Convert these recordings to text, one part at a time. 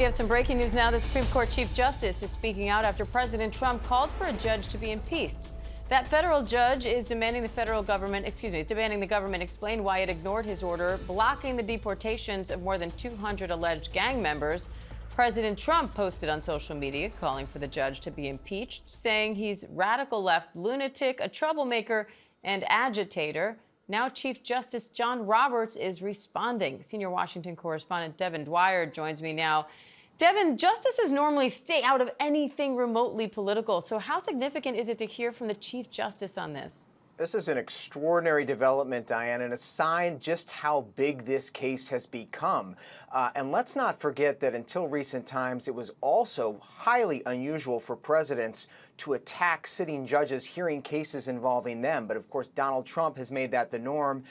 We have some breaking news now. The Supreme Court Chief Justice is speaking out after President Trump called for a judge to be impeached. That federal judge is demanding the government explain why it ignored his order blocking the deportations of more than 200 alleged gang members. President Trump posted on social media calling for the judge to be impeached, saying he's radical left lunatic, a troublemaker, and agitator. Now Chief Justice John Roberts is responding. Senior Washington correspondent Devin Dwyer joins me now. Devin, justices normally stay out of anything remotely political. So how significant is it to hear from the Chief Justice on this? This is an extraordinary development, Diane, and a sign just how big this case has become. And let's not forget that until recent times, it was also highly unusual for presidents to attack sitting judges hearing cases involving them. But of course, Donald Trump has made that the norm.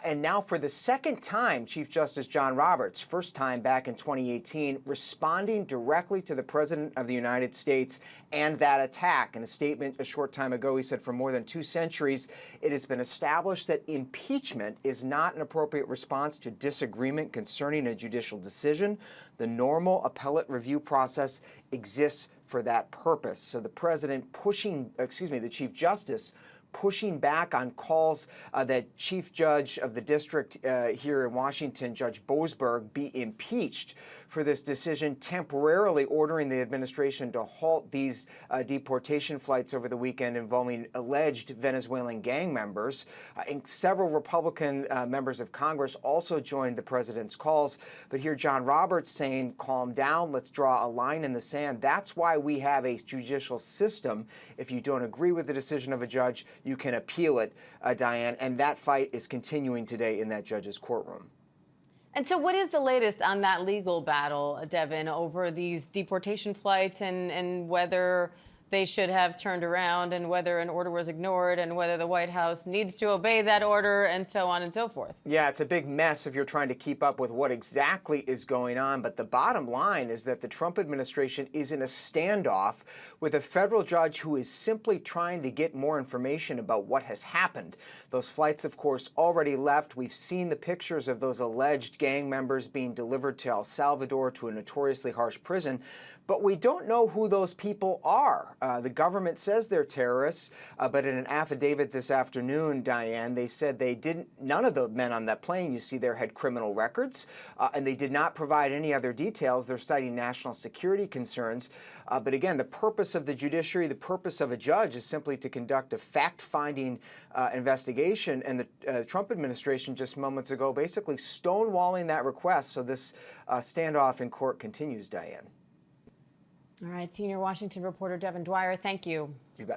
And now for the second time, Chief Justice John Roberts, first time back in 2018, responding directly to the President of the United States and that attack. In a statement a short time ago, he said, for more than 2 centuries, it has been established that impeachment is not an appropriate response to disagreement concerning a judicial decision. The normal appellate review process exists for that purpose. So the the Chief Justice pushing back on calls that Chief Judge of the district here in Washington, Judge Boasberg, be impeached for this decision, temporarily ordering the administration to halt these deportation flights over the weekend involving alleged Venezuelan gang members. And several Republican members of Congress also joined the president's calls. But here John Roberts saying, calm down, let's draw a line in the sand. That's why we have a judicial system. If you don't agree with the decision of a judge, you can appeal it, Diane, and that fight is continuing today in that judge's courtroom. And so what is the latest on that legal battle, Devin, over these deportation flights and whether they should have turned around and whether an order was ignored and whether the White House needs to obey that order and so on and so forth? Yeah, it's a big mess if you're trying to keep up with what exactly is going on. But the bottom line is that the Trump administration is in a standoff with a federal judge who is simply trying to get more information about what has happened. Those flights, of course, already left. We've seen the pictures of those alleged gang members being delivered to El Salvador, to a notoriously harsh prison. But we don't know who those people are. The government says they're terrorists, but in an affidavit this afternoon, Diane, they said none of the men on that plane you see there had criminal records, and they did not provide any other details. They're citing national security concerns. But again, the purpose of the judiciary, the purpose of a judge is simply to conduct a fact-finding investigation. And the Trump administration just moments ago basically stonewalling that request. So this standoff in court continues, Diane. All right, senior Washington reporter Devin Dwyer, thank you. You bet.